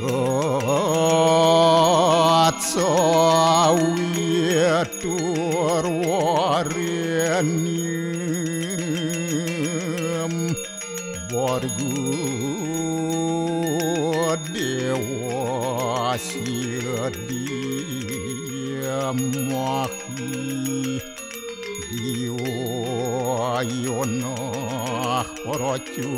Atsawiyatur warenyam Bargu dewa sidiamahi Diwayonah paracu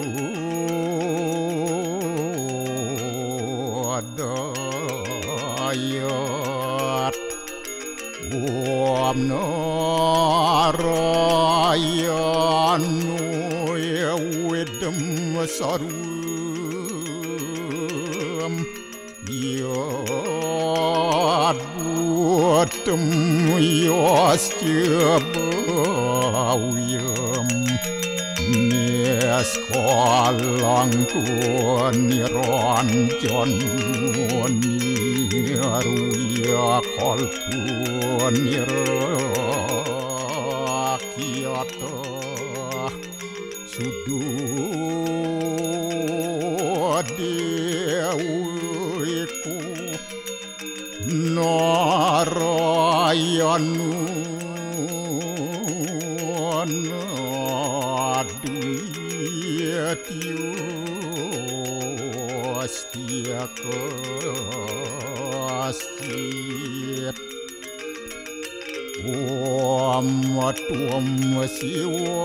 adayat Om narayanu yawidam sarum yad buatam yasjabawiyam Neskolangku niranjan niruya kalpu nirakyata sudodewiku narayanu Astia kastit Om tuam siwa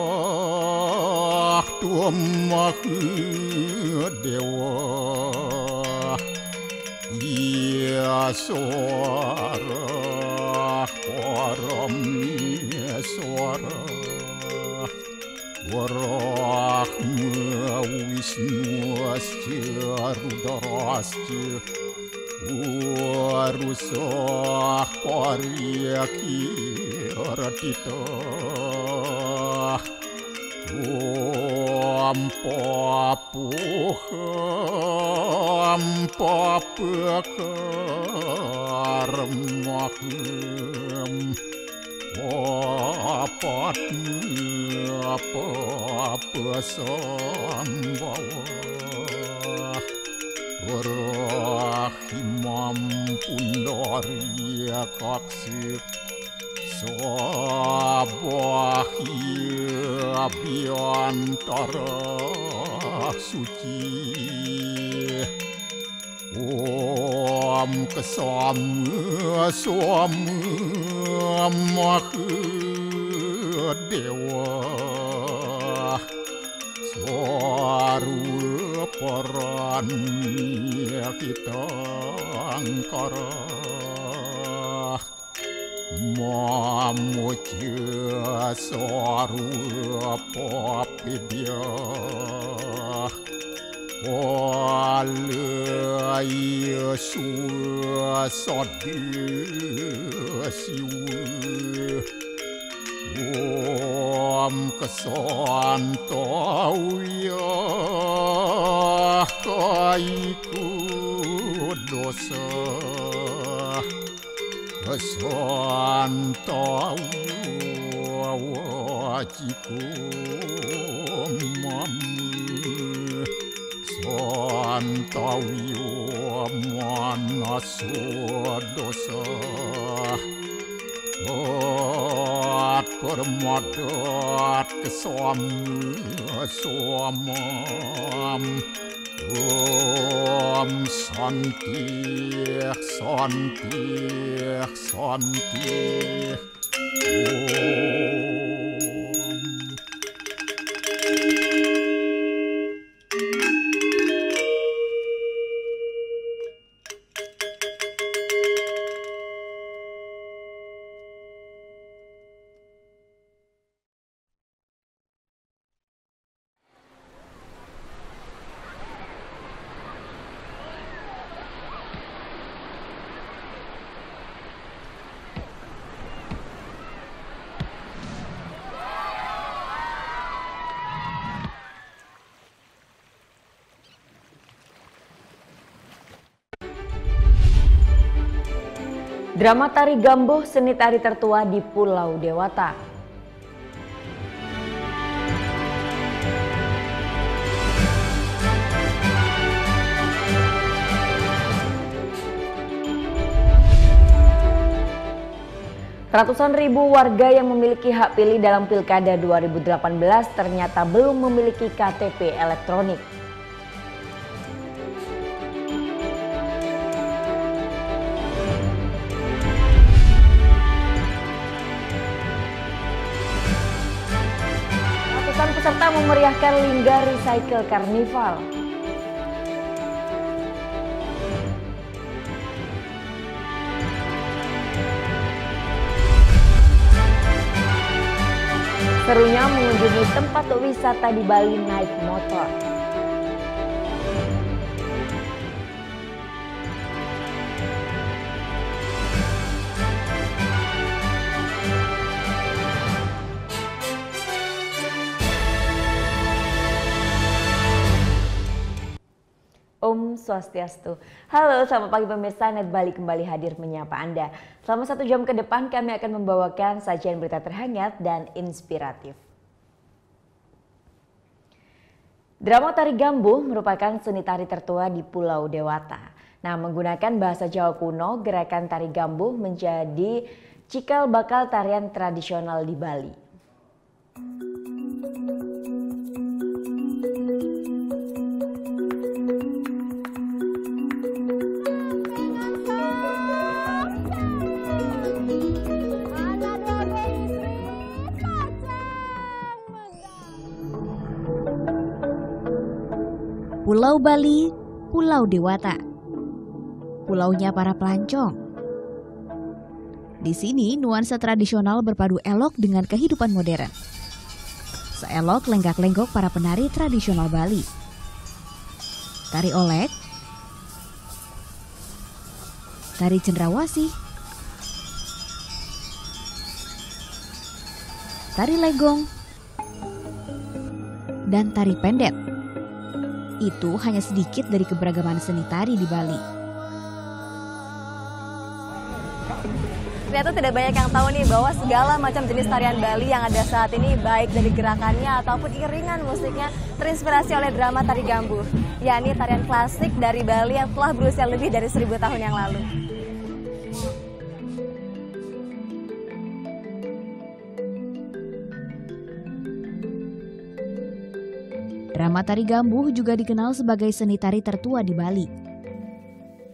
tuam dewa Ia suara param suara Warahma Wisnu asca Rudrasca Warusah Paryakiratita Om Papuham Papakarmaham apa sambawa Rahimam pundarya kaksir Sabahya biantara suci Om kesama dewa Swaru paranya kita angkara Mamuja swaru papidya Walaya suasadiasiwa Om kesantauya kaiku dosa Kesantauya wajiku mamu Santauya manaswa dosa Permadat kesamam Om santi Drama tari Gambuh seni tari tertua di Pulau Dewata. Ratusan ribu warga yang memiliki hak pilih dalam Pilkada 2018 ternyata belum memiliki KTP elektronik. Ratusan peserta memeriahkan Lingga Recycle Carnival. Serunya mengunjungi tempat wisata di Bali naik motor. Om Swastiastu. Halo, selamat pagi pemirsa, Net Bali kembali hadir menyapa Anda. Selama 1 jam ke depan kami akan membawakan sajian berita terhangat dan inspiratif. Drama Tari Gambuh merupakan seni tari tertua di Pulau Dewata. Nah, menggunakan bahasa Jawa kuno, gerakan Tari Gambuh menjadi cikal bakal tarian tradisional di Bali. Pulau Bali, Pulau Dewata, pulaunya para pelancong. Di sini nuansa tradisional berpadu elok dengan kehidupan modern. Seelok lenggak-lenggok para penari tradisional Bali. Tari olek, tari cendrawasih, tari legong, dan tari pendet. Itu hanya sedikit dari keberagaman seni tari di Bali. Ternyata tidak banyak yang tahu nih bahwa segala macam jenis tarian Bali yang ada saat ini, baik dari gerakannya ataupun iringan musiknya, terinspirasi oleh drama Tari Gambuh, yakni tarian klasik dari Bali yang telah berusia lebih dari 1000 tahun yang lalu. Drama Tari Gambuh juga dikenal sebagai seni tari tertua di Bali.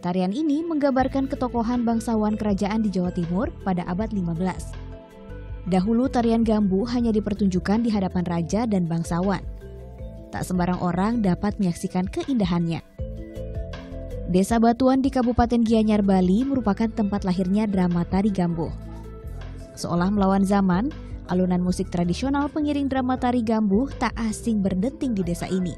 Tarian ini menggambarkan ketokohan bangsawan kerajaan di Jawa Timur pada abad 15. Dahulu tarian Gambuh hanya dipertunjukkan di hadapan raja dan bangsawan. Tak sembarang orang dapat menyaksikan keindahannya. Desa Batuan di Kabupaten Gianyar, Bali merupakan tempat lahirnya drama Tari Gambuh. Seolah melawan zaman, alunan musik tradisional pengiring drama Tari Gambuh tak asing berdenting di desa ini.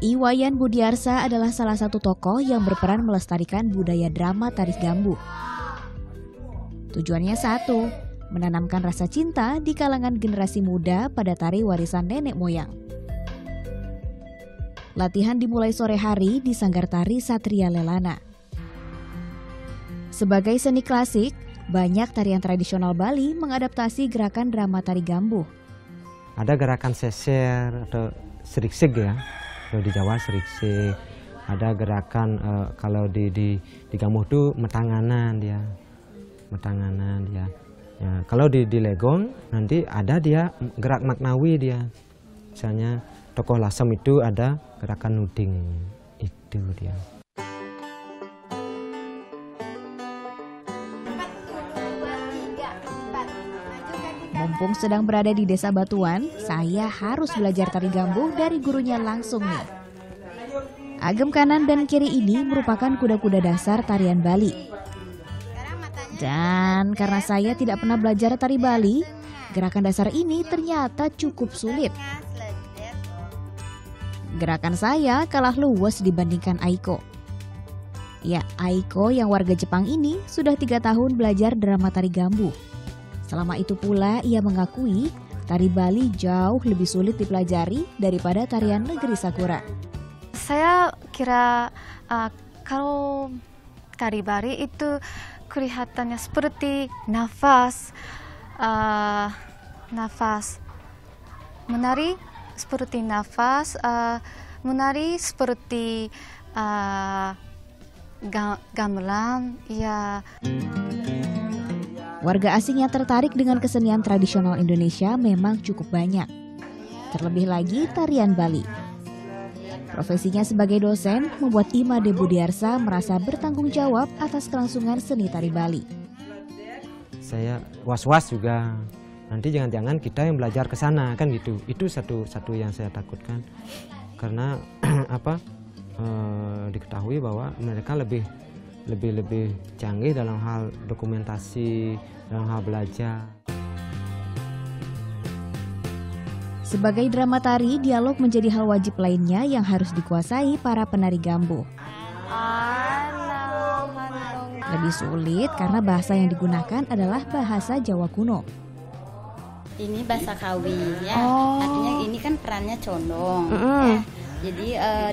Iwayan Budiarsa adalah salah satu tokoh yang berperan melestarikan budaya drama Tari Gambuh. Tujuannya satu, menanamkan rasa cinta di kalangan generasi muda pada tari warisan nenek moyang. Latihan dimulai sore hari di Sanggar Tari Satria Lelana. Sebagai seni klasik, banyak tarian tradisional Bali mengadaptasi gerakan drama Tari Gambuh. Ada gerakan seser atau seriksik ya, kalau di Jawa seriksik. Ada gerakan kalau di Gambuh itu metanganan dia, metanganan dia. Ya, kalau di legong nanti ada dia gerak maknawi dia. Misalnya tokoh lasem itu ada gerakan nuding, itu dia. Mumpung sedang berada di Desa Batuan, saya harus belajar Tari Gambuh dari gurunya langsung nih. Agem kanan dan kiri ini merupakan kuda-kuda dasar tarian Bali. Dan karena saya tidak pernah belajar tari Bali, gerakan dasar ini ternyata cukup sulit. Gerakan saya kalah luwes dibandingkan Aiko. Ya, Aiko yang warga Jepang ini sudah 3 tahun belajar drama Tari Gambuh. Selama itu pula ia mengakui tari Bali jauh lebih sulit dipelajari daripada tarian negeri Sakura. Saya kira kalau tari Bali itu kelihatannya seperti nafas, menari seperti nafas, menari seperti gamelan, ya. Warga asing yang tertarik dengan kesenian tradisional Indonesia memang cukup banyak. Terlebih lagi tarian Bali. Profesinya sebagai dosen membuat Imade Budiarsa merasa bertanggung jawab atas kelangsungan seni tari Bali. Saya was-was juga. Nanti jangan-jangan kita yang belajar ke sana kan gitu. Itu satu yang saya takutkan. Karena diketahui bahwa mereka lebih canggih dalam hal dokumentasi, dalam hal belajar. Sebagai drama tari, dialog menjadi hal wajib lainnya yang harus dikuasai para penari Gambuh. Lebih sulit karena bahasa yang digunakan adalah bahasa Jawa kuno. Ini bahasa Kawi ya, artinya ini kan perannya condong ya. Jadi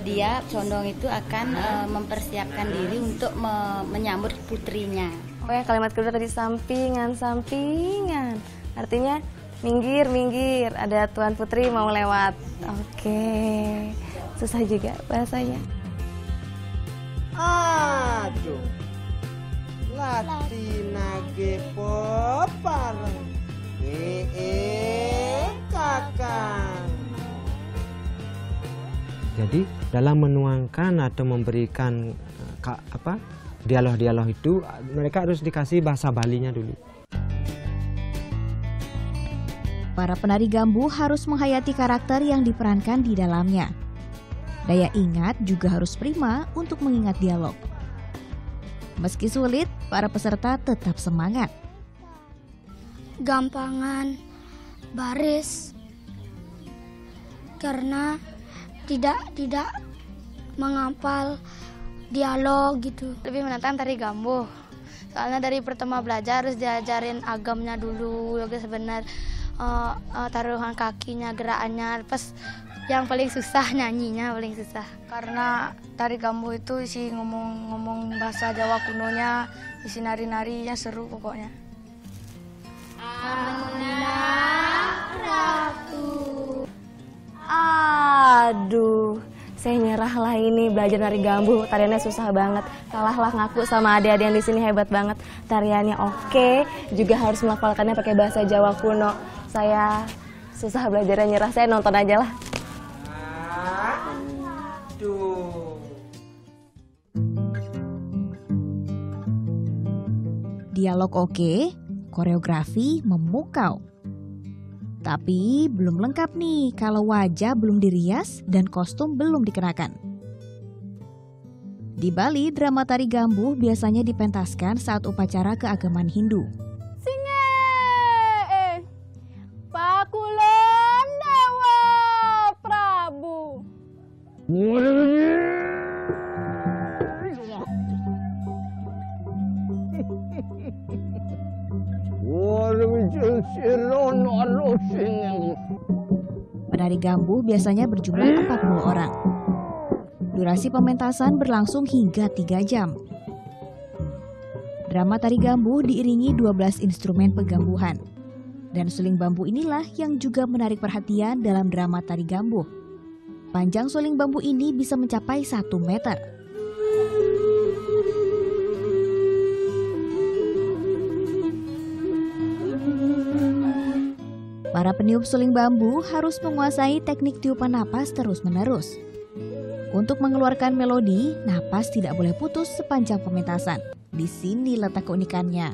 dia condong itu akan mempersiapkan diri untuk menyambut putrinya. Oh ya, kalimat kedua tadi sampingan. Artinya minggir, ada tuan putri mau lewat. Oke, susah juga bahasanya. Aduh, Latina gepo pareng, kakang. Jadi dalam menuangkan atau memberikan dialog-dialog itu mereka harus dikasih bahasa Balinya dulu. Para penari Gambuh harus menghayati karakter yang diperankan di dalamnya. Daya ingat juga harus prima untuk mengingat dialog. Meski sulit, para peserta tetap semangat. Gampangan baris karena tidak menghafal dialog gitu. Lebih menantang tari Gambuh. Soalnya dari pertama belajar harus diajarin agamnya dulu, yoga sebenar, taruhan kakinya, gerakannya. Pas yang paling susah nyanyinya paling susah. Karena tari Gambuh itu isi ngomong bahasa Jawa kunonya, isi nari-narinya seru pokoknya. Aduh, saya nyerah lah ini belajar nari Gambuh, tariannya susah banget. Kalahlah ngaku sama adik-adik yang di sini hebat banget. Tariannya oke, juga harus melafalkannya pakai bahasa Jawa kuno. Saya susah belajarnya, nyerah, saya nonton aja lah. Dialog oke, koreografi memukau. Tapi belum lengkap nih kalau wajah belum dirias dan kostum belum dikenakan. Di Bali, drama tari Gambuh biasanya dipentaskan saat upacara keagamaan Hindu. Pakulon Dewa Prabu. Penari Gambuh biasanya berjumlah 40 orang. Durasi pementasan berlangsung hingga 3 jam. Drama tari Gambuh diiringi 12 instrumen pegambuhan. Dan suling bambu inilah yang juga menarik perhatian dalam drama tari Gambuh. Panjang suling bambu ini bisa mencapai 1 meter. Para peniup suling bambu harus menguasai teknik tiupan napas terus-menerus. Untuk mengeluarkan melodi, napas tidak boleh putus sepanjang pementasan. Di sini letak keunikannya.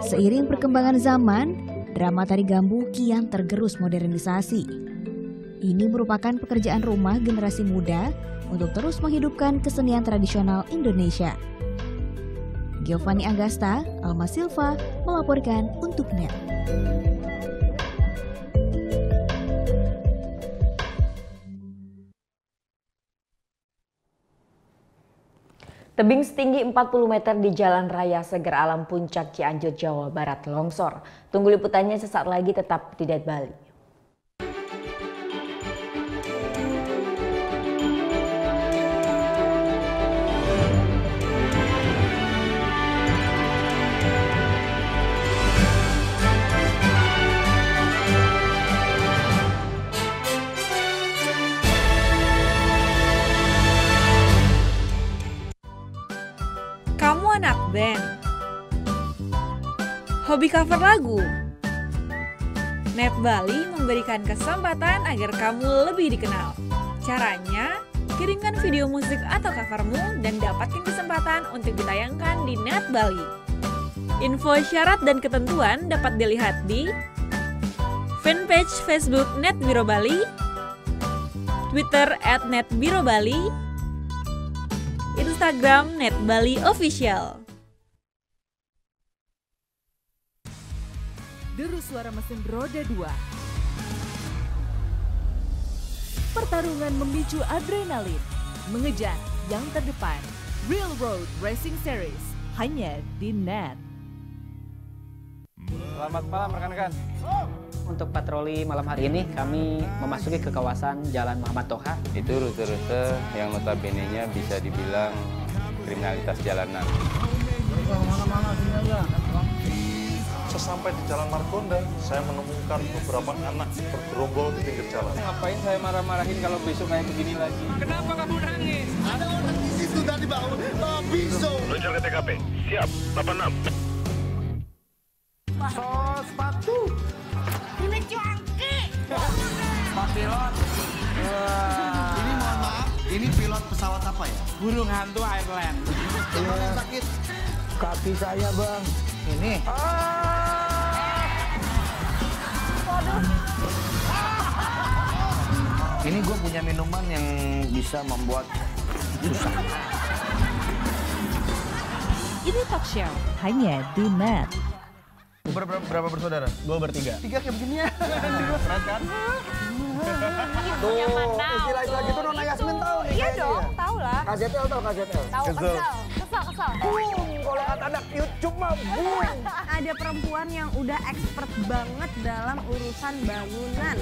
Seiring perkembangan zaman, drama tari Gambuh kian tergerus modernisasi. Ini merupakan pekerjaan rumah generasi muda untuk terus menghidupkan kesenian tradisional Indonesia. Giovanni Agasta, Alma Silva melaporkan untuk NET. Tebing setinggi 40 meter di Jalan Raya Seger Alam Puncak Cianjur, Jawa Barat longsor. Tunggu liputannya sesaat lagi, tetap di Det Bali. Kamu band. Hobi cover lagu. Net Bali memberikan kesempatan agar kamu lebih dikenal. Caranya, kirimkan video musik atau covermu dan dapatkan kesempatan untuk ditayangkan di Net Bali. Info syarat dan ketentuan dapat dilihat di fanpage Facebook Net Biro Bali, Twitter @netbirobali, Instagram Net Bali Official. Deru suara mesin roda 2. Pertarungan memicu adrenalin, mengejar yang terdepan. Real Road Racing Series hanya di Net. Selamat malam rekan-rekan. Untuk patroli malam hari ini kami memasuki ke kawasan Jalan Muhammad Toha. Itu rute-rute yang notabene-nya bisa dibilang kriminalitas jalanan. Sesampai di Jalan Margonda, saya menemukan beberapa anak bergerombol di pinggir jalan. Ngapain saya marah-marahin kalau besok kayak begini lagi? Kenapa kamu nangis? Ada orang di situ tadi bangun. Biso. Luncur ke TKP. Siap. 86. Sos batu. Ini cuangki. Pak pilot. Ini mohon maaf, ini pilot pesawat apa ya? Burung hantu Airland. Mana yang sakit? Kaki saya, Bang. Ini. Ini gue punya minuman yang bisa membuat susah. Ini talk show hanya di Net. Berapa bersaudara? 2 bertiga. 3 kayak begini ya. Keren kan? Tuh, istilah-istilah gitu Nona Yasmin tahu nih. Iya dong, tahu lah. KZL tahu KZL? Tahu, kesal. Kalau kata anak YouTube mah boom. Ada perempuan yang udah expert banget dalam urusan bangunan.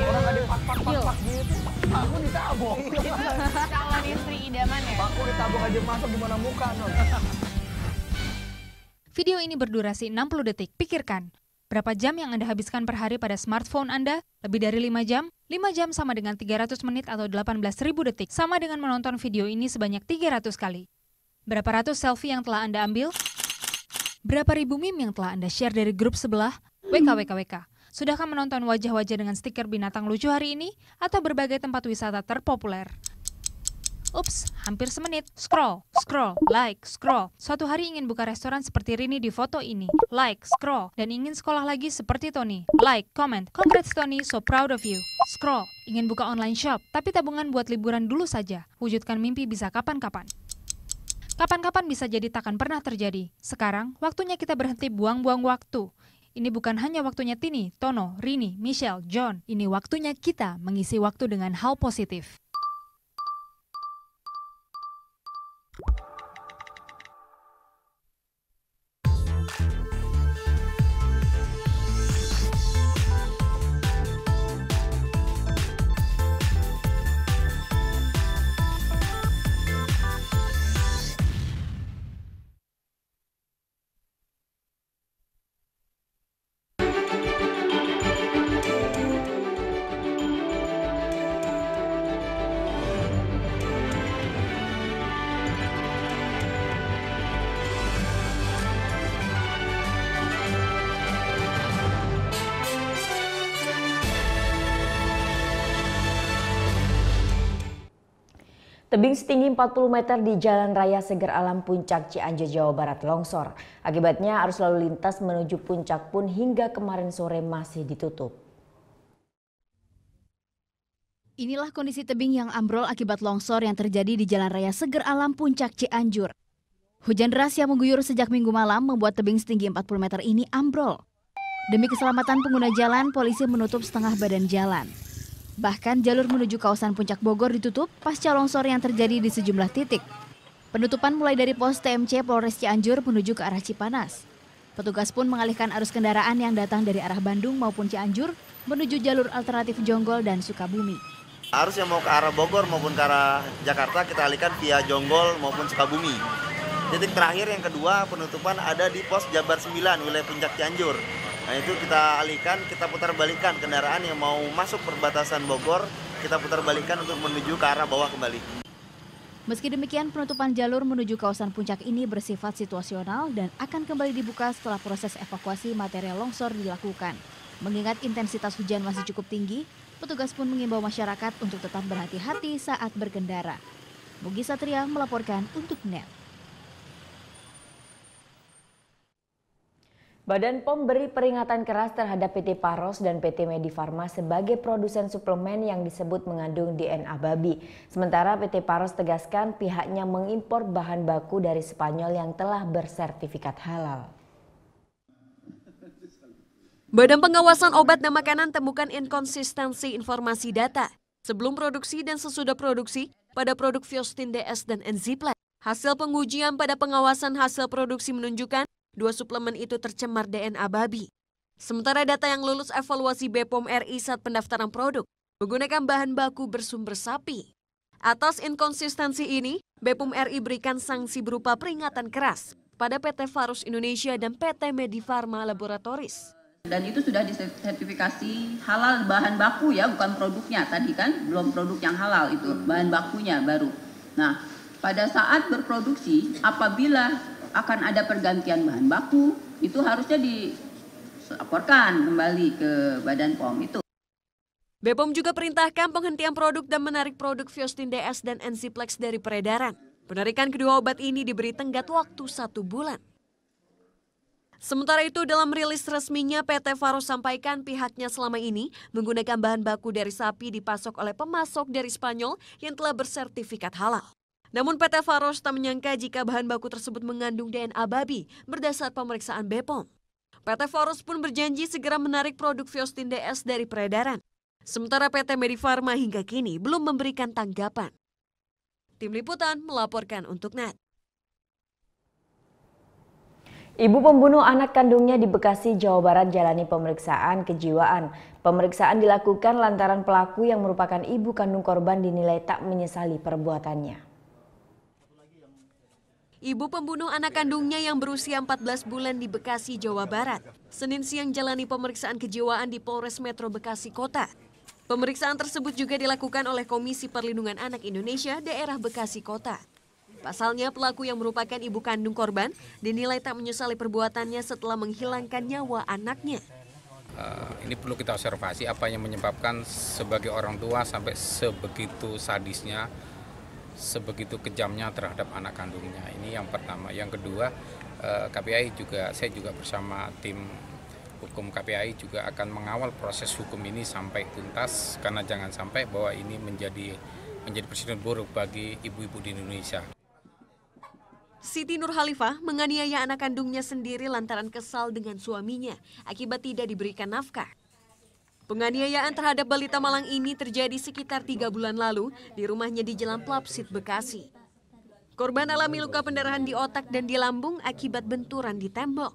Orang ada pak gitu. Aku ditabok. Calon istri idaman ya? Aku ditabok aja masuk gimana muka, Non. Video ini berdurasi 60 detik. Pikirkan, berapa jam yang Anda habiskan per hari pada smartphone Anda? Lebih dari 5 jam? 5 jam sama dengan 300 menit atau 18.000 detik. Sama dengan menonton video ini sebanyak 300 kali. Berapa ratus selfie yang telah Anda ambil? Berapa ribu meme yang telah Anda share dari grup sebelah? WKWKWK. Sudahkah menonton wajah-wajah dengan stiker binatang lucu hari ini? Atau berbagai tempat wisata terpopuler? Ups, hampir semenit. Scroll, like, scroll. Suatu hari ingin buka restoran seperti Rini di foto ini. Like, scroll. Dan ingin sekolah lagi seperti Tony. Like, comment. Congrats Tony, so proud of you. Scroll. Ingin buka online shop, tapi tabungan buat liburan dulu saja. Wujudkan mimpi bisa kapan-kapan. Kapan-kapan bisa jadi takkan pernah terjadi. Sekarang, waktunya kita berhenti buang-buang waktu. Ini bukan hanya waktunya Tini, Tono, Rini, Michelle, John. Ini waktunya kita mengisi waktu dengan hal positif. Tebing setinggi 40 meter di Jalan Raya Seger Alam Puncak Cianjur, Jawa Barat longsor. Akibatnya arus lalu lintas menuju puncak pun hingga kemarin sore masih ditutup. Inilah kondisi tebing yang ambrol akibat longsor yang terjadi di Jalan Raya Seger Alam Puncak Cianjur. Hujan deras yang mengguyur sejak Minggu malam membuat tebing setinggi 40 meter ini ambrol. Demi keselamatan pengguna jalan, polisi menutup setengah badan jalan. Bahkan jalur menuju kawasan Puncak Bogor ditutup pasca longsor yang terjadi di sejumlah titik. Penutupan mulai dari pos TMC Polres Cianjur menuju ke arah Cipanas. Petugas pun mengalihkan arus kendaraan yang datang dari arah Bandung maupun Cianjur menuju jalur alternatif Jonggol dan Sukabumi. Arus yang mau ke arah Bogor maupun ke arah Jakarta kita alihkan via Jonggol maupun Sukabumi. Titik terakhir yang kedua penutupan ada di pos Jabar 9 wilayah Puncak Cianjur. Nah itu kita alihkan, kita putar balikan kendaraan yang mau masuk perbatasan Bogor, kita putar balikan untuk menuju ke arah bawah kembali. Meski demikian, penutupan jalur menuju kawasan puncak ini bersifat situasional dan akan kembali dibuka setelah proses evakuasi material longsor dilakukan. Mengingat intensitas hujan masih cukup tinggi, petugas pun mengimbau masyarakat untuk tetap berhati-hati saat berkendara. Mugi Satria melaporkan untuk NET. Badan POM beri peringatan keras terhadap PT Pharos dan PT Medifarma sebagai produsen suplemen yang disebut mengandung DNA babi. Sementara PT Pharos tegaskan pihaknya mengimpor bahan baku dari Spanyol yang telah bersertifikat halal. Badan Pengawasan Obat dan Makanan temukan inkonsistensi informasi data sebelum produksi dan sesudah produksi pada produk Viostin DS dan Enziplex. Hasil pengujian pada pengawasan hasil produksi menunjukkan 2 suplemen itu tercemar DNA babi. Sementara data yang lulus evaluasi BPOM RI saat pendaftaran produk menggunakan bahan baku bersumber sapi. Atas inkonsistensi ini, BPOM RI berikan sanksi berupa peringatan keras pada PT Pharos Indonesia dan PT Medifarma Laboratories. Dan itu sudah disertifikasi halal bahan baku ya, bukan produknya. Tadi kan belum produk yang halal itu, bahan bakunya baru. Nah, pada saat berproduksi, apabila akan ada pergantian bahan baku, itu harusnya dilaporkan kembali ke Badan POM itu. BPOM juga perintahkan penghentian produk dan menarik produk Viostin DS dan Enziplex dari peredaran. Penarikan kedua obat ini diberi tenggat waktu 1 bulan. Sementara itu dalam rilis resminya PT Pharos sampaikan pihaknya selama ini menggunakan bahan baku dari sapi dipasok oleh pemasok dari Spanyol yang telah bersertifikat halal. Namun PT Pharos tak menyangka jika bahan baku tersebut mengandung DNA babi berdasar pemeriksaan BPOM. PT Pharos pun berjanji segera menarik produk Viostin DS dari peredaran. Sementara PT Medifarma hingga kini belum memberikan tanggapan. Tim Liputan melaporkan untuk NET. Ibu pembunuh anak kandungnya di Bekasi, Jawa Barat jalani pemeriksaan kejiwaan. Pemeriksaan dilakukan lantaran pelaku yang merupakan ibu kandung korban dinilai tak menyesali perbuatannya. Ibu pembunuh anak kandungnya yang berusia 14 bulan di Bekasi, Jawa Barat, Senin siang jalani pemeriksaan kejiwaan di Polres Metro Bekasi Kota. Pemeriksaan tersebut juga dilakukan oleh Komisi Perlindungan Anak Indonesia Daerah Bekasi Kota. Pasalnya pelaku yang merupakan ibu kandung korban dinilai tak menyesali perbuatannya setelah menghilangkan nyawa anaknya. Ini perlu kita observasi apa yang menyebabkan sebagai orang tua sampai sebegitu sadisnya, sebegitu kejamnya terhadap anak kandungnya. Ini yang pertama. Yang kedua, KPI juga, saya juga bersama tim hukum KPI juga akan mengawal proses hukum ini sampai tuntas, karena jangan sampai bahwa ini menjadi presiden buruk bagi ibu-ibu di Indonesia. Siti Nur Khalifah menganiaya anak kandungnya sendiri lantaran kesal dengan suaminya akibat tidak diberikan nafkah. Penganiayaan terhadap balita Malang ini terjadi sekitar 3 bulan lalu di rumahnya di Jalan Plapsit, Bekasi. Korban alami luka pendarahan di otak dan di lambung akibat benturan di tembok.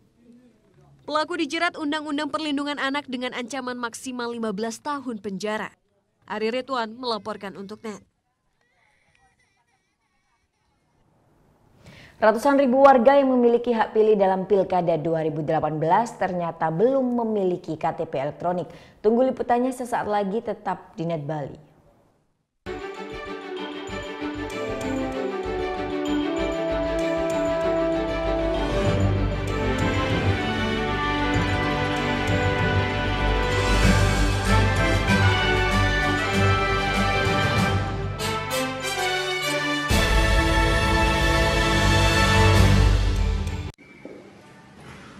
Pelaku dijerat Undang-Undang Perlindungan Anak dengan ancaman maksimal 15 tahun penjara. Ari Ridwan melaporkan untuk NET. Ratusan ribu warga yang memiliki hak pilih dalam Pilkada 2018 ternyata belum memiliki KTP elektronik. Tunggu liputannya sesaat lagi, tetap di NET Bali.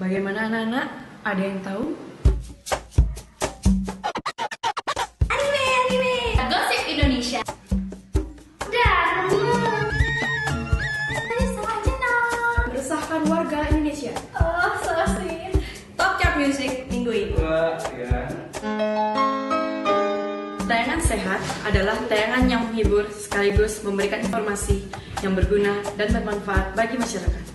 Bagaimana anak-anak? Ada yang tahu? Anime. Gosip Indonesia. Meresahkan warga Indonesia. Oh, so sweet. Top Chart Music minggu ini. Tayangan sehat adalah tayangan yang menghibur sekaligus memberikan informasi yang berguna dan bermanfaat bagi masyarakat.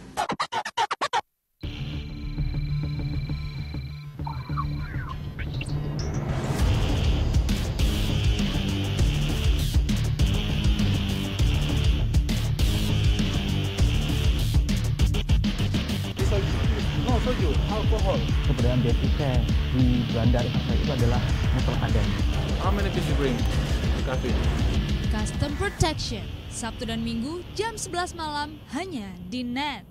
Alkohol. Keberadaan bea cukai di bandar itu adalah metode. How many did you bring? Coffee. Custom Protection, Sabtu dan Minggu jam 11 malam hanya di NET.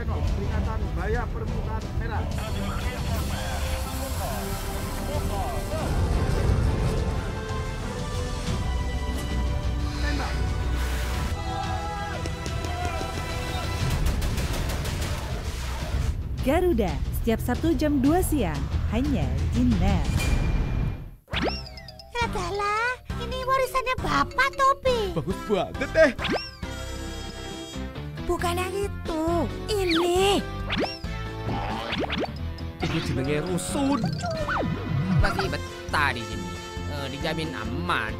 Peringatan Bahaya Permukaan Merah. Garuda, setiap Sabtu jam 2 siang, hanya di NET. Yalah, ini warisannya Bapak, Topi. Bagus banget deh. Bukan yang itu, ini. Ini sebagai rusun. Masih betah di sini, dijamin aman.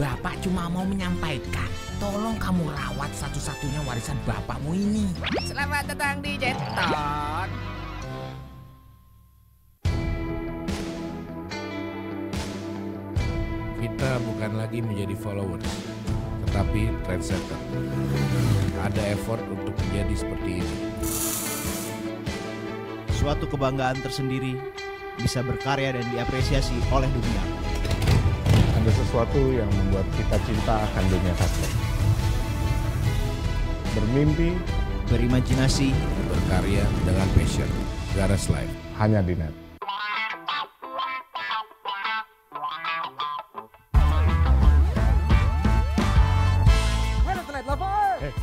Bapak cuma mau menyampaikan, tolong kamu rawat satu-satunya warisan bapakmu ini. Selamat datang di Jeton. Kita bukan lagi menjadi followers, tetapi trendsetter. Ada effort untuk menjadi seperti ini. Suatu kebanggaan tersendiri bisa berkarya dan diapresiasi oleh dunia. Ada sesuatu yang membuat kita cinta akan dunia sastra. Bermimpi, berimajinasi, berkarya dengan passion. Garas Live, hanya di NET.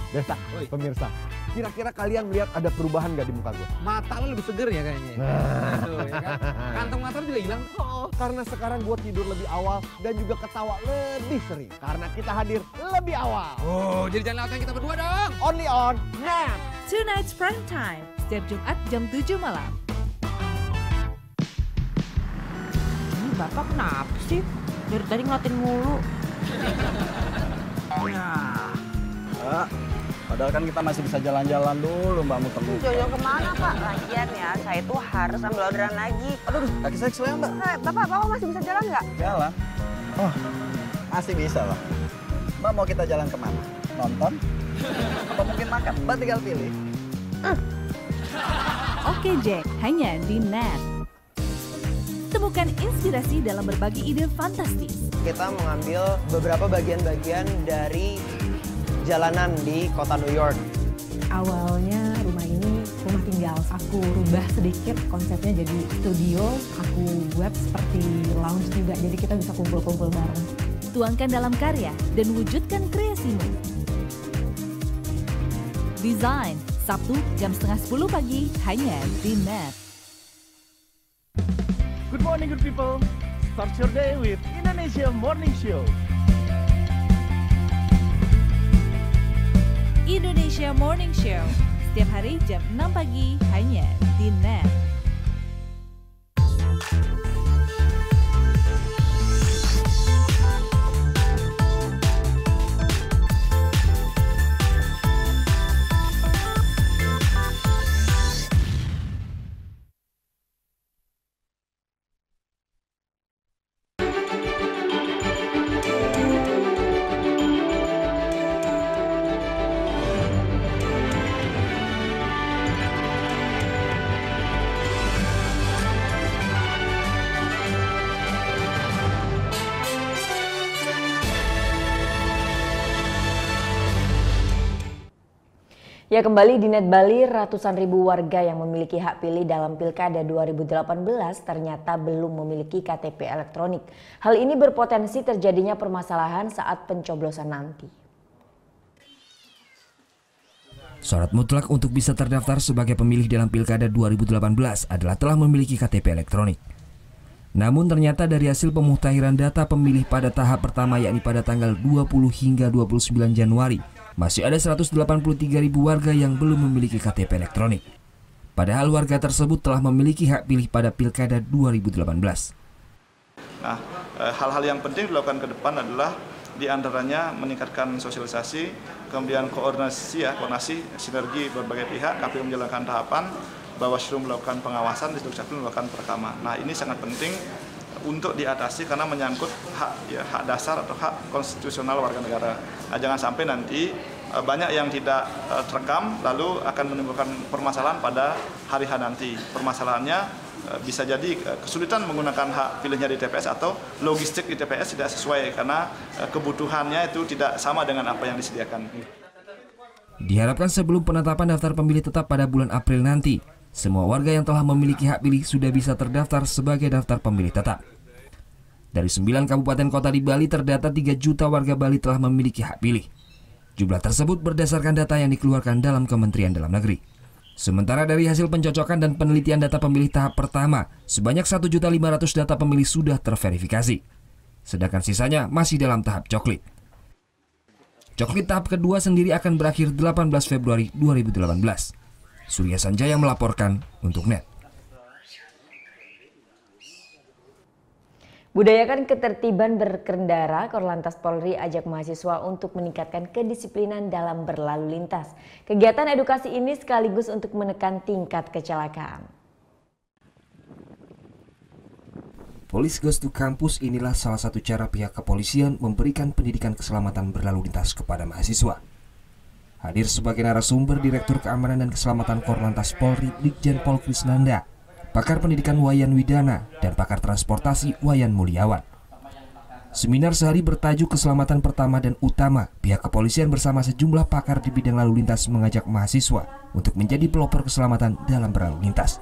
Desa, pemirsa, kira-kira kalian melihat ada perubahan nggak di muka gue? Mata lo lebih seger ya kayaknya. Tuh, ya kan? Kantong mata juga hilang. Karena sekarang gue tidur lebih awal dan juga ketawa lebih sering. Karena kita hadir lebih awal. Oh, jadi jangan lewatkan kita berdua dong. Only on NET. Tonight's Prime Time, setiap Jumat jam 7 malam. Ini Bapak kenapa sih? Dari tadi ngeliatin mulu. Padahal kan kita masih bisa jalan-jalan dulu, Mbak Mutemu. Jalan kemana, Pak? Lagian ya, saya tuh harus ambil orderan lagi. Aduh, kaki saya keselnya, Mbak. Bapak masih bisa jalan nggak? Jalan? Oh, masih bisa lah. Mbak mau kita jalan kemana? Nonton? Apa mungkin makan? Mbak tinggal pilih. Oke Jack, hanya di NET. Temukan inspirasi dalam berbagi ide fantastis. Kita mengambil beberapa bagian-bagian dari jalanan di kota New York. Awalnya rumah ini rumah tinggal. Aku rubah sedikit konsepnya jadi studio. Aku buat seperti lounge juga, jadi kita bisa kumpul-kumpul bareng. Tuangkan dalam karya dan wujudkan kreasimu. Design, Sabtu jam 9:30 pagi, hanya di NET. Good morning, good people. Start your day with Indonesia Morning Show. Indonesia Morning Show, setiap hari jam 6 pagi, hanya di NET. Ya, kembali di NET Bali, ratusan ribu warga yang memiliki hak pilih dalam Pilkada 2018 ternyata belum memiliki KTP elektronik. Hal ini berpotensi terjadinya permasalahan saat pencoblosan nanti. Syarat mutlak untuk bisa terdaftar sebagai pemilih dalam Pilkada 2018 adalah telah memiliki KTP elektronik. Namun ternyata dari hasil pemutahiran data pemilih pada tahap pertama yakni pada tanggal 20 hingga 29 Januari, masih ada 183.000 warga yang belum memiliki KTP elektronik. Padahal warga tersebut telah memiliki hak pilih pada Pilkada 2018. Nah, hal-hal yang penting dilakukan ke depan adalah diantaranya meningkatkan sosialisasi, kemudian koordinasi sinergi berbagai pihak, KPU menjalankan tahapan, Bawaslu melakukan pengawasan, Dukcapil melakukan perekaman. Nah, ini sangat penting untuk diatasi karena menyangkut hak dasar atau hak konstitusional warga negara. Nah, jangan sampai nanti banyak yang tidak terekam lalu akan menimbulkan permasalahan pada hari H nanti. Permasalahannya bisa jadi kesulitan menggunakan hak pilihnya di TPS atau logistik di TPS tidak sesuai karena kebutuhannya itu tidak sama dengan apa yang disediakan. Diharapkan sebelum penetapan daftar pemilih tetap pada bulan April nanti, semua warga yang telah memiliki hak pilih sudah bisa terdaftar sebagai daftar pemilih tetap. Dari 9 kabupaten kota di Bali terdata 3 juta warga Bali telah memiliki hak pilih. Jumlah tersebut berdasarkan data yang dikeluarkan dalam Kementerian Dalam Negeri. Sementara dari hasil pencocokan dan penelitian data pemilih tahap pertama, sebanyak 1.500.000 data pemilih sudah terverifikasi. Sedangkan sisanya masih dalam tahap coklit. Coklit tahap kedua sendiri akan berakhir 18 Februari 2018. Surya Sanjaya melaporkan untuk NET. Budayakan ketertiban berkendara, Korlantas Polri ajak mahasiswa untuk meningkatkan kedisiplinan dalam berlalu lintas. Kegiatan edukasi ini sekaligus untuk menekan tingkat kecelakaan. Police Goes to Campus inilah salah satu cara pihak kepolisian memberikan pendidikan keselamatan berlalu lintas kepada mahasiswa. Hadir sebagai narasumber Direktur Keamanan dan Keselamatan Korlantas Polri, Brigjen Pol Krisnanda, pakar pendidikan Wayan Widana, dan pakar transportasi Wayan Mulyawan. Seminar sehari bertajuk Keselamatan Pertama dan Utama. Pihak kepolisian bersama sejumlah pakar di bidang lalu lintas mengajak mahasiswa untuk menjadi pelopor keselamatan dalam berlalu lintas.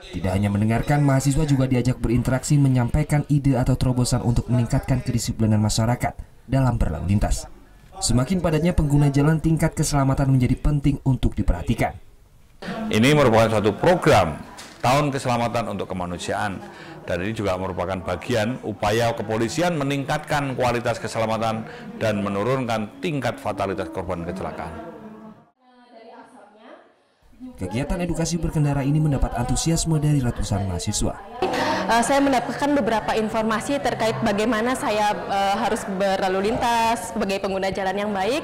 Tidak hanya mendengarkan, mahasiswa juga diajak berinteraksi menyampaikan ide atau terobosan untuk meningkatkan kedisiplinan masyarakat dalam berlalu lintas. Semakin padatnya pengguna jalan, tingkat keselamatan menjadi penting untuk diperhatikan. Ini merupakan suatu program Tahun Keselamatan untuk Kemanusiaan, dan ini juga merupakan bagian upaya kepolisian meningkatkan kualitas keselamatan dan menurunkan tingkat fatalitas korban kecelakaan. Kegiatan edukasi berkendara ini mendapat antusiasme dari ratusan mahasiswa. Saya mendapatkan beberapa informasi terkait bagaimana saya harus berlalu lintas sebagai pengguna jalan yang baik,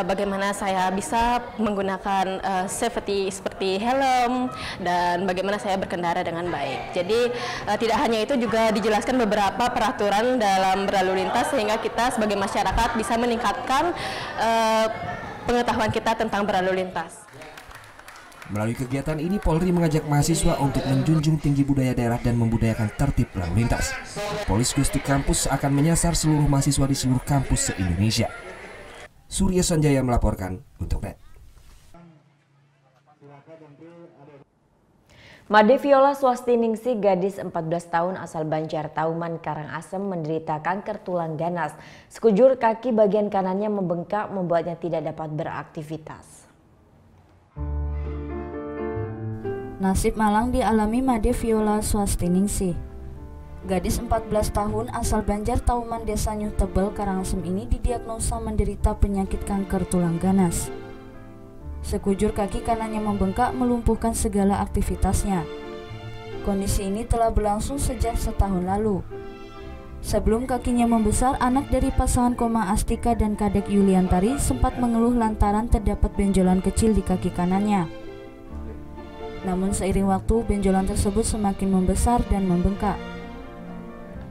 bagaimana saya bisa menggunakan safety seperti helm, dan bagaimana saya berkendara dengan baik. Jadi tidak hanya itu, juga dijelaskan beberapa peraturan dalam berlalu lintas sehingga kita sebagai masyarakat bisa meningkatkan pengetahuan kita tentang berlalu lintas. Melalui kegiatan ini, Polri mengajak mahasiswa untuk menjunjung tinggi budaya daerah dan membudayakan tertib lalu lintas. Police Goes to Campus akan menyasar seluruh mahasiswa di seluruh kampus se-Indonesia. Surya Sanjaya melaporkan untuk NET. Made Viola Swastiningsih, gadis 14 tahun asal Banjar Tauman, Karangasem, menderita kanker tulang ganas. Sekujur kaki bagian kanannya membengkak membuatnya tidak dapat beraktivitas. Nasib malang dialami Made Viola Swastiningsih. Gadis 14 tahun asal Banjar Tauman, Desa Nyuh Tebel, Karangasem ini didiagnosa menderita penyakit kanker tulang ganas. Sekujur kaki kanannya membengkak melumpuhkan segala aktivitasnya. Kondisi ini telah berlangsung sejak setahun lalu. Sebelum kakinya membesar, anak dari pasangan Koma Astika dan Kadek Yuliantari sempat mengeluh lantaran terdapat benjolan kecil di kaki kanannya. Namun seiring waktu, benjolan tersebut semakin membesar dan membengkak.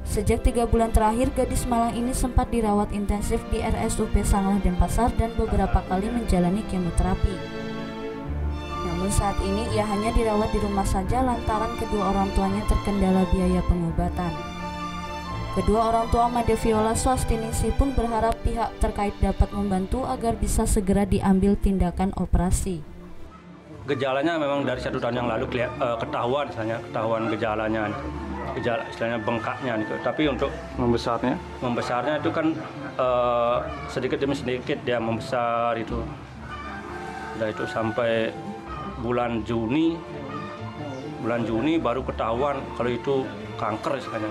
Sejak 3 bulan terakhir, gadis malang ini sempat dirawat intensif di RSUP Sanglah Denpasar dan beberapa kali menjalani kemoterapi. Namun saat ini ia hanya dirawat di rumah saja lantaran kedua orang tuanya terkendala biaya pengobatan. Kedua orang tua Made Viola Swastiningsih pun berharap pihak terkait dapat membantu agar bisa segera diambil tindakan operasi. Gejalanya memang dari 1 tahun yang lalu ketahuan gejalanya, istilahnya bengkaknya gitu. Tapi untuk membesarnya itu kan sedikit demi sedikit dia membesar itu. Dan itu sampai bulan Juni baru ketahuan kalau itu kanker istilahnya.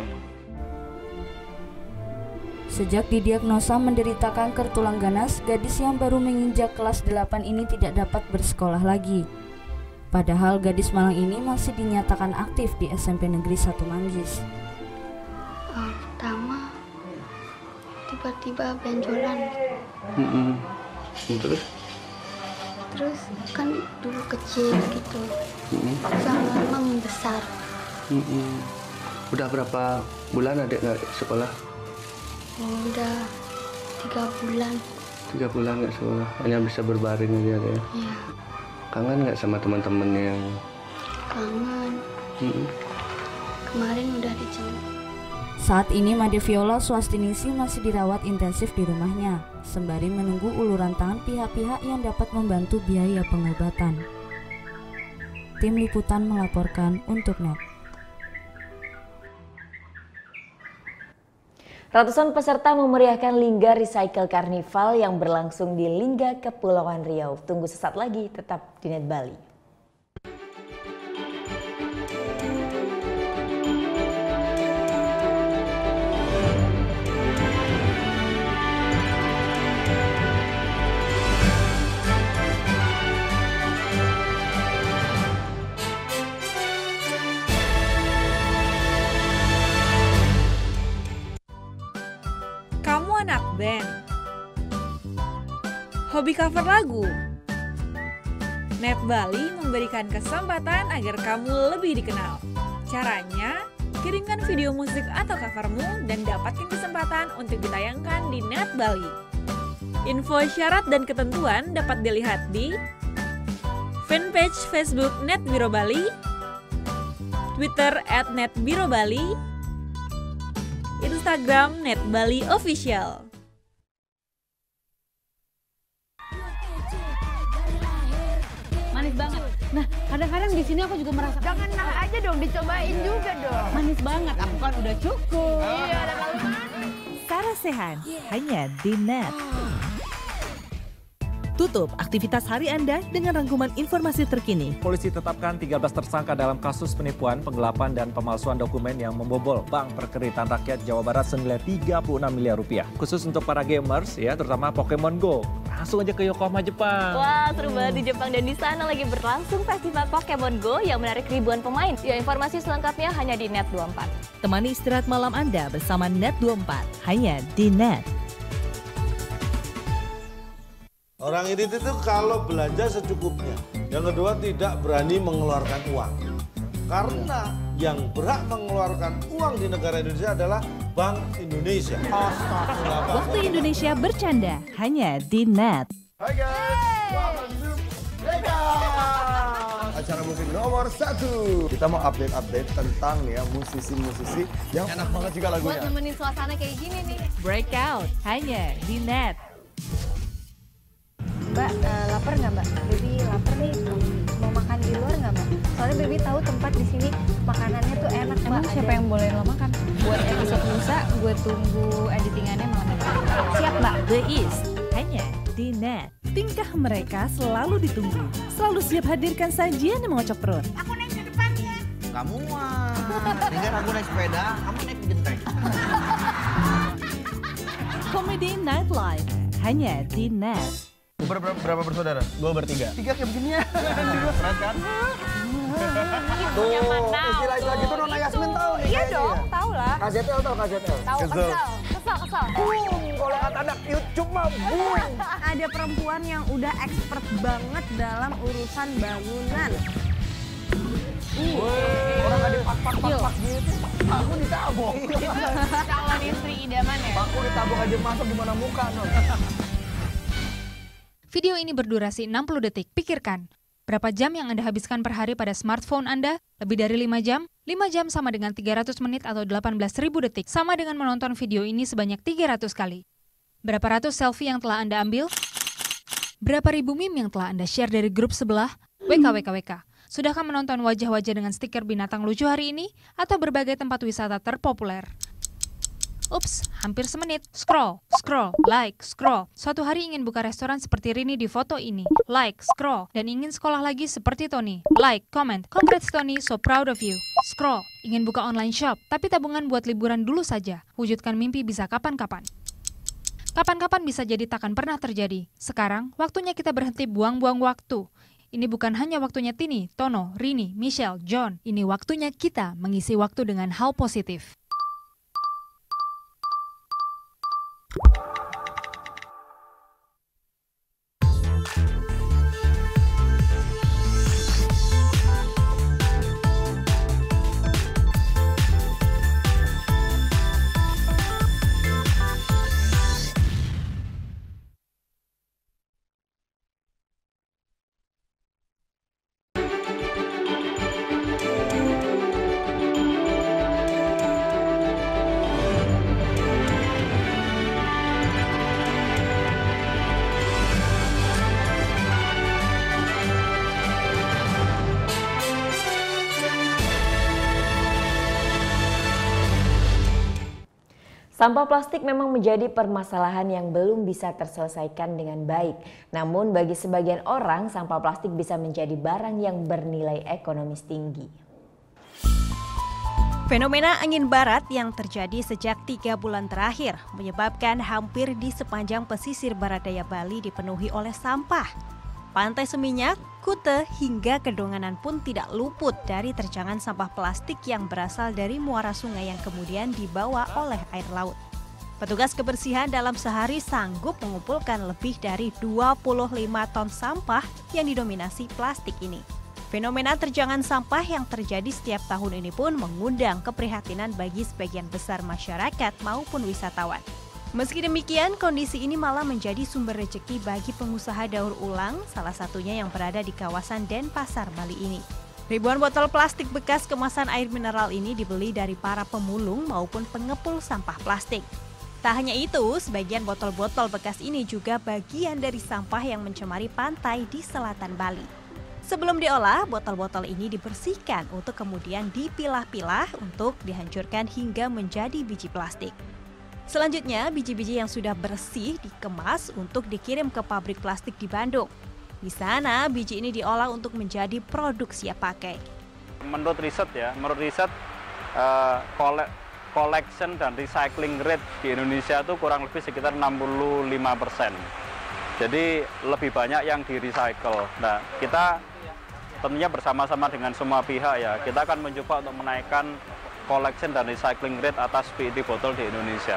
Sejak didiagnosa menderita kanker tulang ganas, gadis yang baru menginjak kelas 8 ini tidak dapat bersekolah lagi. Padahal gadis malang ini masih dinyatakan aktif di SMP Negeri 1 Manggis. Pertama, tiba-tiba benjolan. Terus kan dulu kecil gitu, lama membesar. Udah berapa bulan adik nggak sekolah? Udah 3 bulan. 3 bulan nggak sekolah, hanya bisa berbaring aja ya. Iya. Kangen nggak sama teman-teman yang? Kangen. Kemarin udah dijemput. Saat ini Made Viola Swastiningsih masih dirawat intensif di rumahnya, sembari menunggu uluran tangan pihak-pihak yang dapat membantu biaya pengobatan. Tim Liputan melaporkan untuk NET. Ratusan peserta memeriahkan Lingga Recycle Carnival yang berlangsung di Lingga, Kepulauan Riau. Tunggu sesaat lagi, tetap di NET Bali. Kamu anak band? Hobi cover lagu? NET Bali memberikan kesempatan agar kamu lebih dikenal. Caranya, kirimkan video musik atau covermu dan dapatkan kesempatan untuk ditayangkan di NET Bali. Info syarat dan ketentuan dapat dilihat di fanpage Facebook NET Biro Bali, Twitter @NETBiroBali, Instagram NET Bali Official. Manis banget. Nah, kadang-kadang di sini aku juga merasa jangan nah aja dong, dicobain juga dong. Manis banget. Aku kan udah cukup. Iya, udah lalu Sarasehan hanya di NET. Tutup aktivitas hari Anda dengan rangkuman informasi terkini. Polisi tetapkan 13 tersangka dalam kasus penipuan, penggelapan, dan pemalsuan dokumen yang membobol Bank Perkreditan Rakyat Jawa Barat senilai 36 miliar rupiah. Khusus untuk para gamers, ya, terutama Pokemon Go. Langsung aja ke Yokohama, Jepang. Wah, seru banget di Jepang, dan di sana lagi berlangsung festival Pokemon Go yang menarik ribuan pemain. Ya, informasi selengkapnya hanya di NET 24. Temani istirahat malam Anda bersama NET 24, hanya di NET. Orang ini itu kalau belanja secukupnya. Yang kedua, tidak berani mengeluarkan uang. Karena yang berhak mengeluarkan uang di negara Indonesia adalah Bank Indonesia. Waktu Indonesia bercanda hanya di NET. Hai guys, acara musik nomor 1. Kita mau update tentang ya musisi-musisi yang enak banget juga lagunya. Buat nemenin suasana kayak gini nih. Breakout hanya di NET. Mbak, lapar nggak Mbak? Baby lapar nih, mau makan di luar nggak Mbak? Soalnya Baby tahu tempat di sini makanannya tuh enak Mbak. Emang siapa yang boleh lo makan? Buat episode lusa, gue tunggu editingannya malam ini. Siap Mbak. The East hanya di NET. Tingkah mereka selalu ditunggu, selalu siap hadirkan sajian yang mengocok perut. Aku naik di depan ya. Kamu tinggal aku naik sepeda, kamu naik genteng. Comedy Nightlife hanya di NET. Berapa bersaudara? 2 bertiga. 3 kayak begini ya. Keren kan? Tuh, istilah-istilah gitu Nona Yasmin tahu nih. Iya dong, tahu lah. KZL tahu KZL? Tahu, kesel. Kalau kata anak YouTube mah boom. Ada perempuan yang udah expert banget dalam urusan bangunan. Orang ada pak gitu. Aku ditabok. Calon istri idaman ya? Aku ditabok aja masuk di mana muka, Non. Video ini berdurasi 60 detik. Pikirkan, berapa jam yang Anda habiskan per hari pada smartphone Anda? Lebih dari 5 jam? 5 jam sama dengan 300 menit atau 18.000 detik. Sama dengan menonton video ini sebanyak 300 kali. Berapa ratus selfie yang telah Anda ambil? Berapa ribu meme yang telah Anda share dari grup sebelah? WKWKWK. Sudahkah menonton wajah-wajah dengan stiker binatang lucu hari ini? Atau berbagai tempat wisata terpopuler? Ups, hampir semenit. Scroll, like, scroll. Suatu hari ingin buka restoran seperti Rini di foto ini. Like, scroll. Dan ingin sekolah lagi seperti Tony. Like, comment. Congrats Tony, so proud of you. Scroll. Ingin buka online shop, tapi tabungan buat liburan dulu saja. Wujudkan mimpi bisa kapan-kapan. Kapan-kapan bisa jadi takkan pernah terjadi. Sekarang, waktunya kita berhenti buang-buang waktu. Ini bukan hanya waktunya Tini, Tono, Rini, Michelle, John. Ini waktunya kita mengisi waktu dengan hal positif. Sampah plastik memang menjadi permasalahan yang belum bisa terselesaikan dengan baik. Namun bagi sebagian orang, sampah plastik bisa menjadi barang yang bernilai ekonomis tinggi. Fenomena angin barat yang terjadi sejak 3 bulan terakhir menyebabkan hampir di sepanjang pesisir barat daya Bali dipenuhi oleh sampah. Pantai Seminyak, Kute, hingga Kedonganan pun tidak luput dari terjangan sampah plastik yang berasal dari muara sungai yang kemudian dibawa oleh air laut. Petugas kebersihan dalam sehari sanggup mengumpulkan lebih dari 25 ton sampah yang didominasi plastik ini. Fenomena terjangan sampah yang terjadi setiap tahun ini pun mengundang keprihatinan bagi sebagian besar masyarakat maupun wisatawan. Meski demikian, kondisi ini malah menjadi sumber rezeki bagi pengusaha daur ulang, salah satunya yang berada di kawasan Denpasar, Bali ini. Ribuan botol plastik bekas kemasan air mineral ini dibeli dari para pemulung maupun pengepul sampah plastik. Tak hanya itu, sebagian botol-botol bekas ini juga bagian dari sampah yang mencemari pantai di selatan Bali. Sebelum diolah, botol-botol ini dibersihkan untuk kemudian dipilah-pilah untuk dihancurkan hingga menjadi biji plastik. Selanjutnya, biji-biji yang sudah bersih dikemas untuk dikirim ke pabrik plastik di Bandung. Di sana, biji ini diolah untuk menjadi produk siap pakai. Menurut riset collection dan recycling rate di Indonesia itu kurang lebih sekitar 65%. Jadi lebih banyak yang di-recycle. Nah, kita tentunya bersama-sama dengan semua pihak ya, kita akan mencoba untuk menaikkan collection dan recycling rate atas PET botol di Indonesia.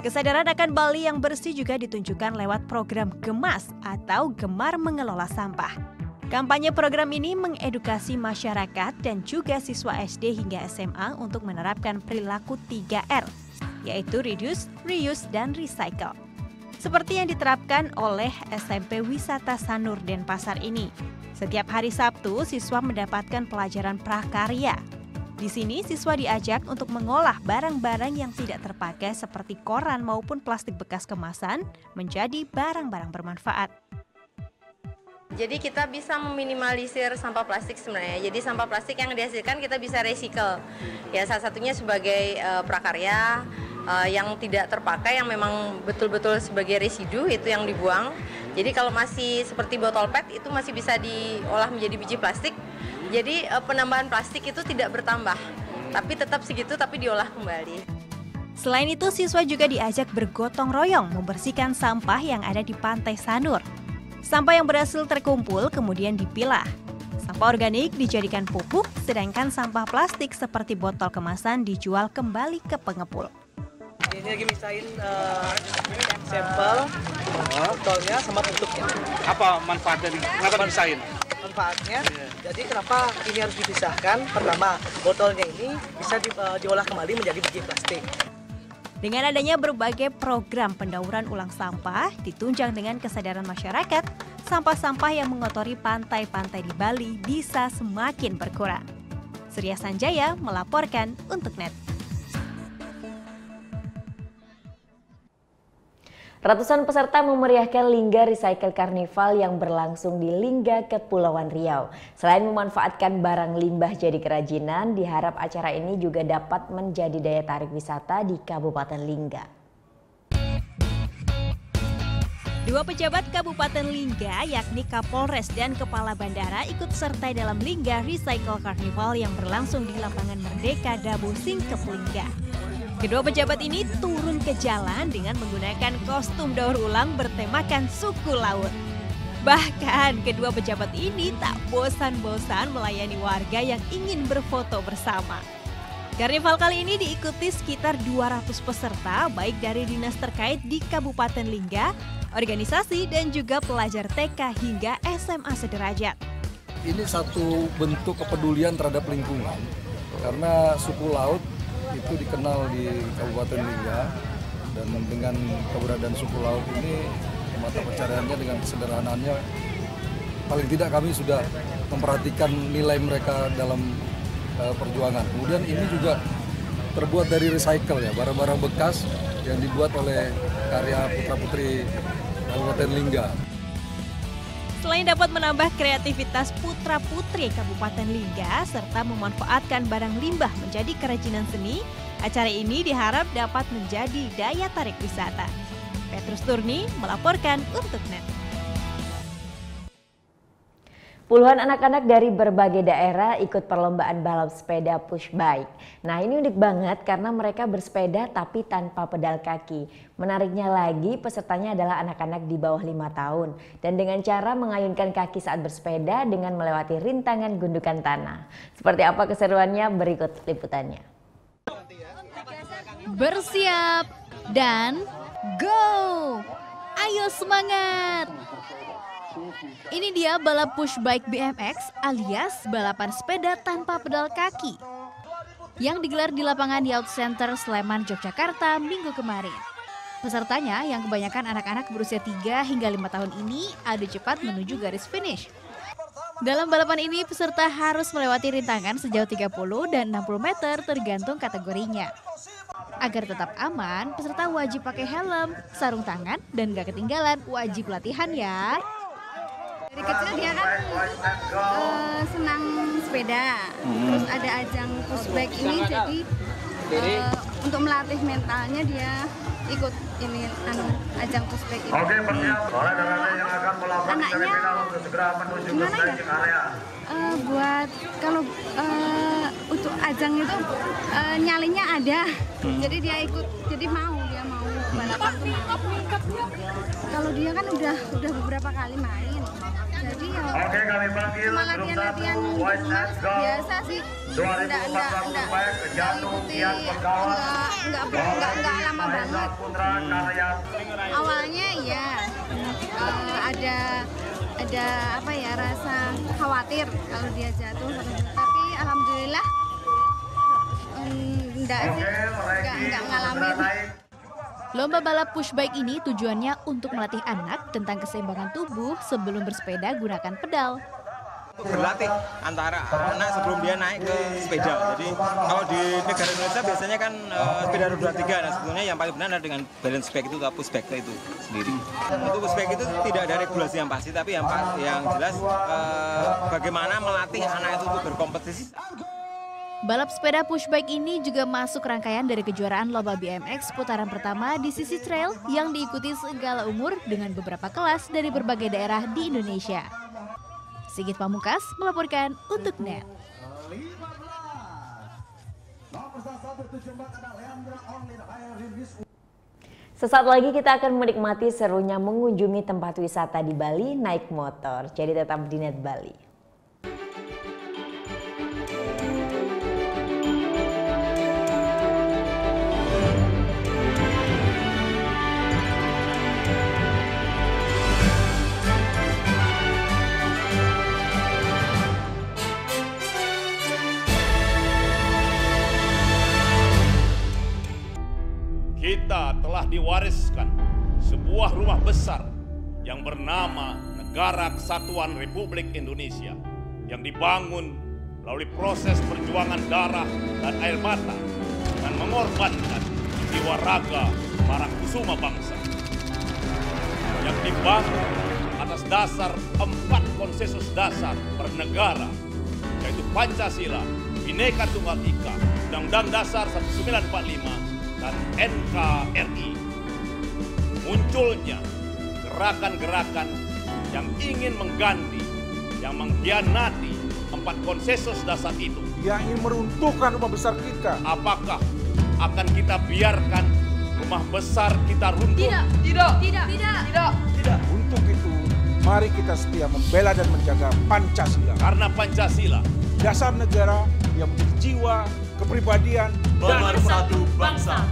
Kesadaran akan Bali yang bersih juga ditunjukkan lewat program Gemas atau Gemar Mengelola Sampah. Kampanye program ini mengedukasi masyarakat dan juga siswa SD hingga SMA untuk menerapkan perilaku 3R, yaitu reduce, reuse, dan recycle. Seperti yang diterapkan oleh SMP Wisata Sanur Denpasar ini. Setiap hari Sabtu, siswa mendapatkan pelajaran prakarya. Di sini, siswa diajak untuk mengolah barang-barang yang tidak terpakai seperti koran maupun plastik bekas kemasan menjadi barang-barang bermanfaat. Jadi kita bisa meminimalisir sampah plastik sebenarnya. Jadi sampah plastik yang dihasilkan kita bisa recycle. Ya salah satunya sebagai prakarya yang tidak terpakai, yang memang betul-betul sebagai residu itu yang dibuang. Jadi kalau masih seperti botol PET itu masih bisa diolah menjadi biji plastik. Jadi penambahan plastik itu tidak bertambah, tapi tetap segitu tapi diolah kembali. Selain itu, siswa juga diajak bergotong royong membersihkan sampah yang ada di Pantai Sanur. Sampah yang berhasil terkumpul kemudian dipilah. Sampah organik dijadikan pupuk, sedangkan sampah plastik seperti botol kemasan dijual kembali ke pengepul. Ini lagi misahin sampel botolnya sama tutupnya. Apa manfaatnya? Kenapa dimisahin? Manfaatnya, jadi kenapa ini harus dipisahkan? Pertama, botolnya ini bisa diolah kembali menjadi biji plastik. Dengan adanya berbagai program pendauran ulang sampah, ditunjang dengan kesadaran masyarakat, sampah-sampah yang mengotori pantai-pantai di Bali bisa semakin berkurang. Surya Sanjaya melaporkan untuk NET. Ratusan peserta memeriahkan Lingga Recycle Carnival yang berlangsung di Lingga, Kepulauan Riau. Selain memanfaatkan barang limbah jadi kerajinan, diharap acara ini juga dapat menjadi daya tarik wisata di Kabupaten Lingga. Dua pejabat Kabupaten Lingga, yakni Kapolres dan Kepala Bandara, ikut serta dalam Lingga Recycle Carnival yang berlangsung di Lapangan Merdeka Dabu Singkep, Lingga. Kedua pejabat ini turun ke jalan dengan menggunakan kostum daur ulang bertemakan suku laut. Bahkan kedua pejabat ini tak bosan-bosan melayani warga yang ingin berfoto bersama. Karnival kali ini diikuti sekitar 200 peserta baik dari dinas terkait di Kabupaten Lingga, organisasi dan juga pelajar TK hingga SMA sederajat. Ini satu bentuk kepedulian terhadap lingkungan karena suku laut itu dikenal di Kabupaten Lingga, dan dengan keberadaan suku laut ini mata pencariannya dengan kesederhanaannya paling tidak kami sudah memperhatikan nilai mereka dalam perjuangan. Kemudian ini juga terbuat dari recycle ya, barang-barang bekas yang dibuat oleh karya putra-putri Kabupaten Lingga. Selain dapat menambah kreativitas putra-putri Kabupaten Lingga serta memanfaatkan barang limbah menjadi kerajinan seni, Acara ini diharap dapat menjadi daya tarik wisata. Petrus Turni melaporkan untuk NET. Puluhan anak-anak dari berbagai daerah ikut perlombaan balap sepeda push bike. Nah, ini unik banget karena mereka bersepeda tapi tanpa pedal kaki. Menariknya lagi, pesertanya adalah anak-anak di bawah 5 tahun. Dan dengan cara mengayunkan kaki saat bersepeda dengan melewati rintangan gundukan tanah. Seperti apa keseruannya? Berikut liputannya. Bersiap dan go! Ayo semangat! Ini dia balap push bike BMX alias balapan sepeda tanpa pedal kaki yang digelar di lapangan Youth Center Sleman, Yogyakarta minggu kemarin. Pesertanya yang kebanyakan anak-anak berusia 3 hingga 5 tahun ini adu cepat menuju garis finish. Dalam balapan ini peserta harus melewati rintangan sejauh 30 dan 60 meter tergantung kategorinya. Agar tetap aman, peserta wajib pakai helm, sarung tangan, dan gak ketinggalan wajib latihan ya. Dari kecil dia kan senang sepeda, terus ada ajang push bike ini jadi untuk melatih mentalnya dia ikut ini ajang push bike ini. Oke, bersiap. Yang akan melakukan anaknya untuk segera menuju ke staging area. Buat kalau untuk ajang itu nyalinya ada, jadi dia ikut, jadi dia mau balapan tuh mau. Kalau dia kan udah beberapa kali main. Jadi ya cuma latihan-latihan biasa sih, enggak lama banget. Awalnya ya ada apa ya, rasa khawatir kalau dia jatuh, tapi alhamdulillah enggak ngalamin. Lomba balap push bike ini tujuannya untuk melatih anak tentang keseimbangan tubuh sebelum bersepeda gunakan pedal. Berlatih antara anak sebelum dia naik ke sepeda. Jadi kalau di negara Indonesia biasanya kan sepeda roda 3. Nah, sebetulnya yang paling benar adalah dengan balance bike itu atau push bike itu sendiri. Untuk push bike itu tidak ada regulasi yang pasti, tapi yang jelas bagaimana melatih anak itu untuk berkompetisi. Balap sepeda push bike ini juga masuk rangkaian dari kejuaraan lomba BMX putaran pertama di sisi trail yang diikuti segala umur dengan beberapa kelas dari berbagai daerah di Indonesia. Sigit Pamungkas melaporkan untuk NET. Sesaat lagi kita akan menikmati serunya mengunjungi tempat wisata di Bali naik motor. Jadi tetap di NET Bali. Kita telah diwariskan sebuah rumah besar yang bernama Negara Kesatuan Republik Indonesia yang dibangun melalui proses perjuangan darah dan air mata dan mengorbankan jiwa raga para kusuma bangsa yang dibangun atas dasar 4 konsensus dasar bernegara, yaitu Pancasila, Bhinneka Tunggal Ika, Undang-Undang Dasar 1945, dan NKRI. Munculnya gerakan-gerakan yang ingin mengganti, yang mengkhianati 4 konsensus dasar itu. Yang ingin meruntuhkan rumah besar kita. Apakah akan kita biarkan rumah besar kita runtuh? Tidak. Untuk itu, mari kita setia membela dan menjaga Pancasila. Karena Pancasila, dasar negara yang menjadi jiwa, kepribadian, dan bersatu bangsa.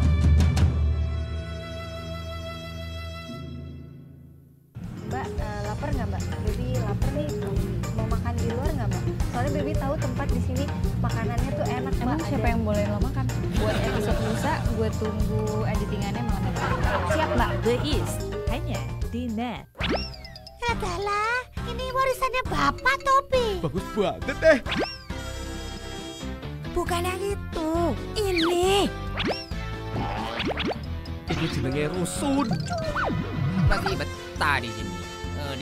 Mbak, lapar nggak Mbak? Baby lapar nih, mau makan di luar nggak Mbak? Soalnya Baby tahu tempat di sini makanannya tuh enak Mbak. Emang siapa yang bolehin lo makan? Buat episode lusa, gue tunggu editingannya malam ini. Siap Mbak, The East, hanya di NET. Adalah, ini warisannya Bapak Topi. Bagus banget deh. Bukan yang itu, ini. Itu jenenge rusun. Masih betah di sini,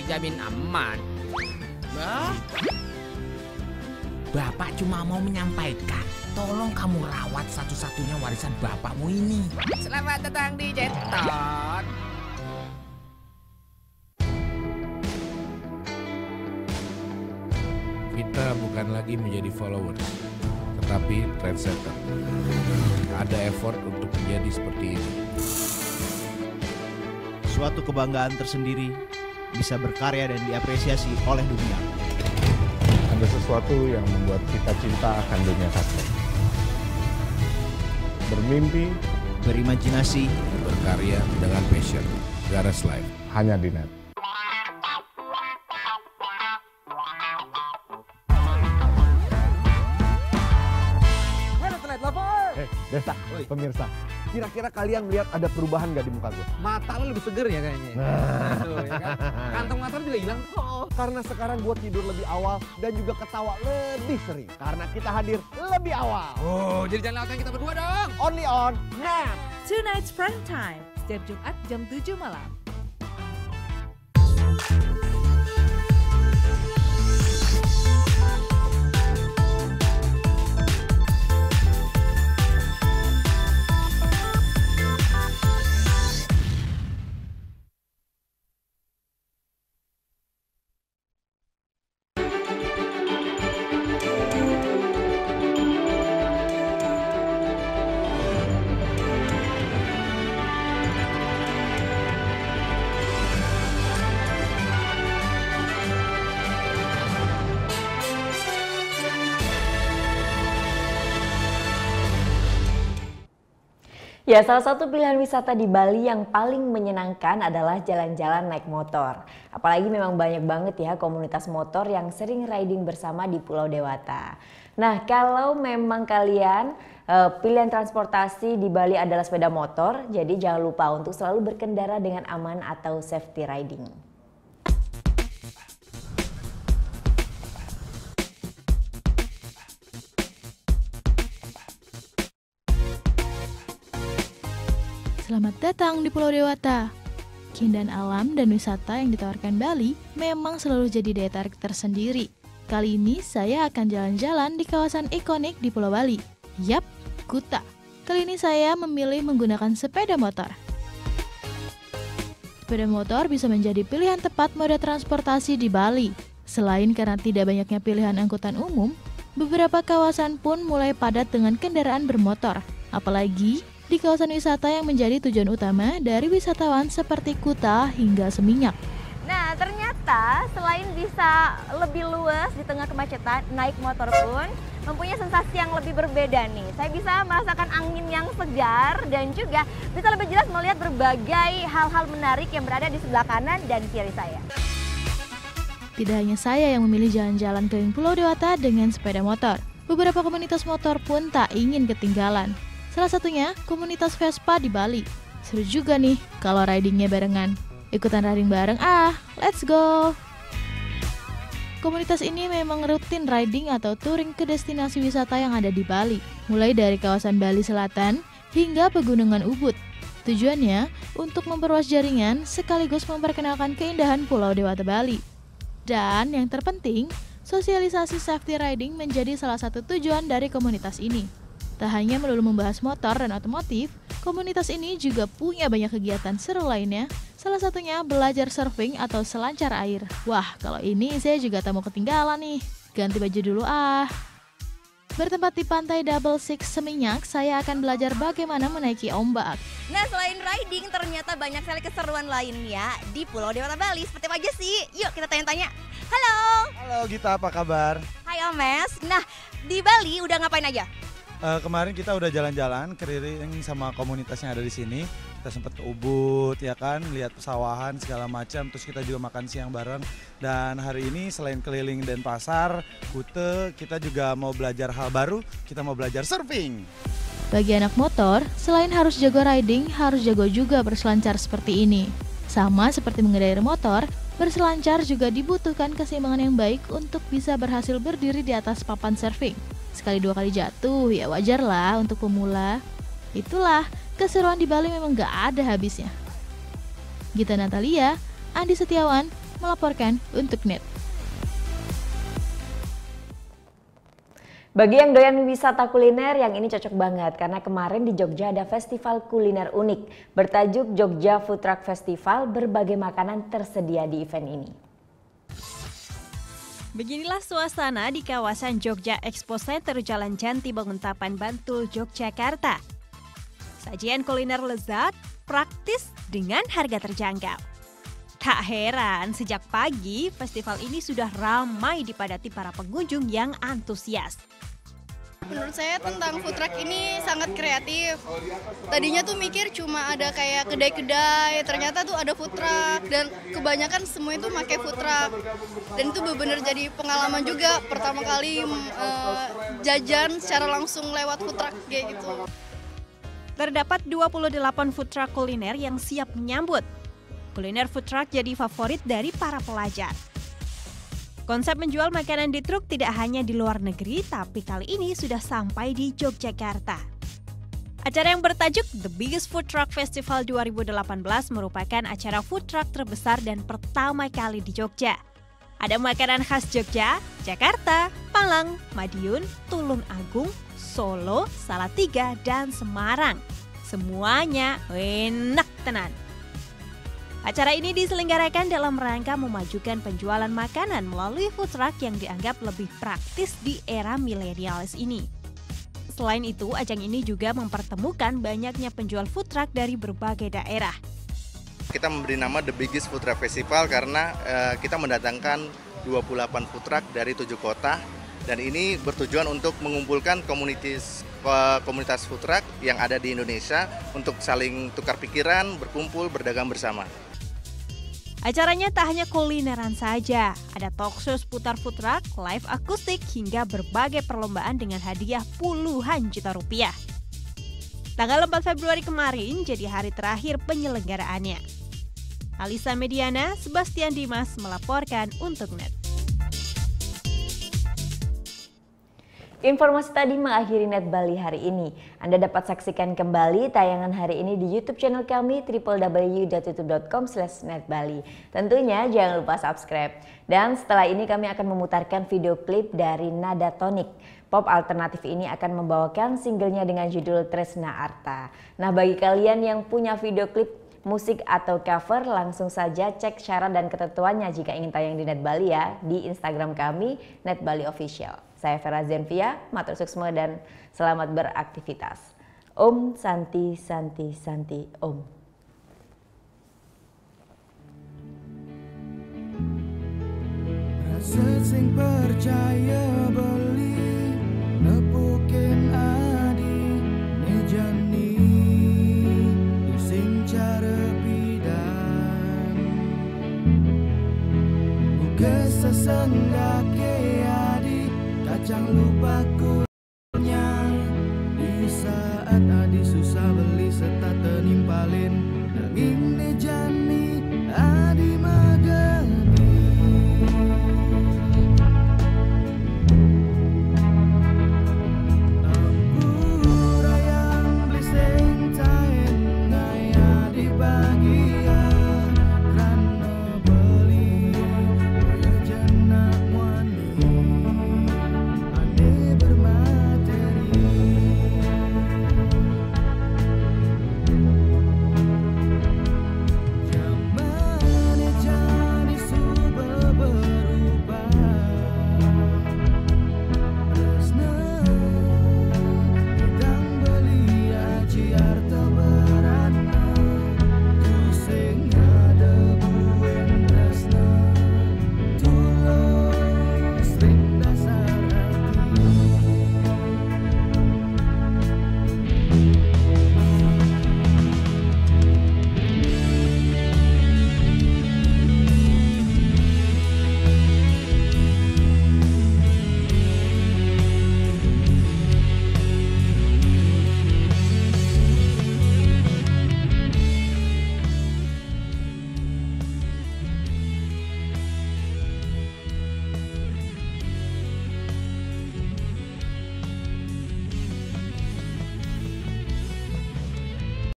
dijamin aman. Bapak cuma mau menyampaikan Tolong kamu rawat satu-satunya warisan bapakmu ini. Selamat datang di Jeton. Kita bukan lagi menjadi followers, tetapi trendsetter. Ada effort untuk menjadi seperti ini. Suatu kebanggaan tersendiri bisa berkarya dan diapresiasi oleh dunia. Ada sesuatu yang membuat kita cinta akan dunia sastra. Bermimpi, berimajinasi, berkarya dengan passion. Garas Live, hanya di Net. Desa, pemirsa, kira-kira kalian lihat ada perubahan nggak di muka gue? Mata lu lebih seger ya kayaknya. Tuh, ya kan? Kantong mata lu juga hilang. Karena sekarang gue tidur lebih awal dan juga ketawa lebih sering. Karena kita hadir lebih awal. Oh, jadi jangan lewatkan kita berdua dong. Only on Net. Tonight's Prime Time, setiap Jumat jam 7 malam. Ya, salah satu pilihan wisata di Bali yang paling menyenangkan adalah jalan-jalan naik motor. Apalagi memang banyak banget ya komunitas motor yang sering riding bersama di Pulau Dewata. Nah, kalau memang kalian pilihan transportasi di Bali adalah sepeda motor, jadi jangan lupa untuk selalu berkendara dengan aman atau safety riding. Selamat datang di Pulau Dewata. Keindahan alam dan wisata yang ditawarkan Bali memang selalu jadi daya tarik tersendiri. Kali ini saya akan jalan-jalan di kawasan ikonik di Pulau Bali. Yap, Kuta. Kali ini saya memilih menggunakan sepeda motor. Sepeda motor bisa menjadi pilihan tepat moda transportasi di Bali. Selain karena tidak banyaknya pilihan angkutan umum, beberapa kawasan pun mulai padat dengan kendaraan bermotor. Apalagi di kawasan wisata yang menjadi tujuan utama dari wisatawan seperti Kuta hingga Seminyak. Nah, ternyata selain bisa lebih luas di tengah kemacetan, naik motor pun mempunyai sensasi yang lebih berbeda nih. Saya bisa merasakan angin yang segar dan juga bisa lebih jelas melihat berbagai hal-hal menarik yang berada di sebelah kanan dan kiri saya. Tidak hanya saya yang memilih jalan-jalan keliling Pulau Dewata dengan sepeda motor. Beberapa komunitas motor pun tak ingin ketinggalan. Salah satunya komunitas Vespa di Bali. Seru juga nih kalau ridingnya barengan. Ikutan riding bareng let's go! Komunitas ini memang rutin riding atau touring ke destinasi wisata yang ada di Bali. Mulai dari kawasan Bali Selatan hingga Pegunungan Ubud. Tujuannya untuk memperluas jaringan sekaligus memperkenalkan keindahan Pulau Dewata Bali. Dan yang terpenting, sosialisasi safety riding menjadi salah satu tujuan dari komunitas ini. Tak hanya melulu membahas motor dan otomotif, komunitas ini juga punya banyak kegiatan seru lainnya. Salah satunya belajar surfing atau selancar air. Wah, kalau ini saya juga tak mau ketinggalan nih. Ganti baju dulu Bertempat di pantai Double Six Seminyak, saya akan belajar bagaimana menaiki ombak. Nah, selain riding, ternyata banyak sekali keseruan lainnya di Pulau Dewata Bali. Seperti apa aja sih? Yuk kita tanya-tanya. Halo. Halo Gita, apa kabar? Hai Omes. Nah, di Bali udah ngapain aja? Kemarin kita udah jalan-jalan keliling sama komunitas yang ada di sini. Kita sempat ke Ubud, ya kan, lihat pesawahan segala macam. Terus kita juga makan siang bareng. Dan hari ini selain keliling Denpasar, Kute, kita juga mau belajar hal baru. Kita mau belajar surfing. Bagi anak motor, selain harus jago riding, harus jago juga berselancar seperti ini. Sama seperti mengendarai motor, berselancar juga dibutuhkan keseimbangan yang baik untuk bisa berhasil berdiri di atas papan surfing. Sekali dua kali jatuh, ya wajar lah untuk pemula. Itulah, keseruan di Bali memang gak ada habisnya. Gita Natalia, Andi Setiawan, melaporkan untuk NET. Bagi yang doyan wisata kuliner, yang ini cocok banget karena kemarin di Jogja ada festival kuliner unik bertajuk Jogja Food Truck Festival. Berbagai makanan tersedia di event ini. Beginilah suasana di kawasan Jogja Expo Center Jalan Janti Banguntapan, Bantul, Yogyakarta. Sajian kuliner lezat, praktis dengan harga terjangkau. Tak heran sejak pagi festival ini sudah ramai dipadati para pengunjung yang antusias. Menurut saya tentang food truck ini sangat kreatif. Tadinya tuh mikir cuma ada kayak kedai-kedai, ternyata tuh ada food truck dan kebanyakan semua itu pakai food truck. Dan itu benar-benar jadi pengalaman juga pertama kali jajan secara langsung lewat food truck kayak gitu. Terdapat 28 food truck kuliner yang siap menyambut. Kuliner food truck jadi favorit dari para pelajar. Konsep menjual makanan di truk tidak hanya di luar negeri, tapi kali ini sudah sampai di Yogyakarta. Acara yang bertajuk The Biggest Food Truck Festival 2018 merupakan acara food truck terbesar dan pertama kali di Jogja. Ada makanan khas Jogja, Jakarta, Malang, Madiun, Tulung Agung, Solo, Salatiga, dan Semarang. Semuanya enak tenan. Acara ini diselenggarakan dalam rangka memajukan penjualan makanan melalui food truck yang dianggap lebih praktis di era milenialis ini. Selain itu, ajang ini juga mempertemukan banyaknya penjual food truck dari berbagai daerah. Kita memberi nama The Biggest Food Truck Festival karena kita mendatangkan 28 food truck dari 7 kota. Dan ini bertujuan untuk mengumpulkan komunitas food truck yang ada di Indonesia untuk saling tukar pikiran, berkumpul, berdagang bersama. Acaranya tak hanya kulineran saja, ada talk show seputar food truck, live akustik, hingga berbagai perlombaan dengan hadiah puluhan juta rupiah. Tanggal 4 Februari kemarin jadi hari terakhir penyelenggaraannya. Alisa Mediana, Sebastian Dimas melaporkan untuk NET. Informasi tadi mengakhiri Net Bali hari ini. Anda dapat saksikan kembali tayangan hari ini di YouTube channel kami www.youtube.com/netbali. Tentunya jangan lupa subscribe. Dan setelah ini kami akan memutarkan video klip dari Nada Tonic. Pop alternatif ini akan membawakan singlenya dengan judul Tresna Arta. Nah, bagi kalian yang punya video klip musik atau cover, langsung saja cek syarat dan ketentuannya jika ingin tayang di Net Bali ya, di Instagram kami Net Bali Official. Saya Vera Zenvia, matur suksma dan selamat beraktivitas. Om Santi Santi Santi Om. Rasa sing percaya beli nepukin adi nejani sing cara bidan buka sesenggake adi kacang lupaku.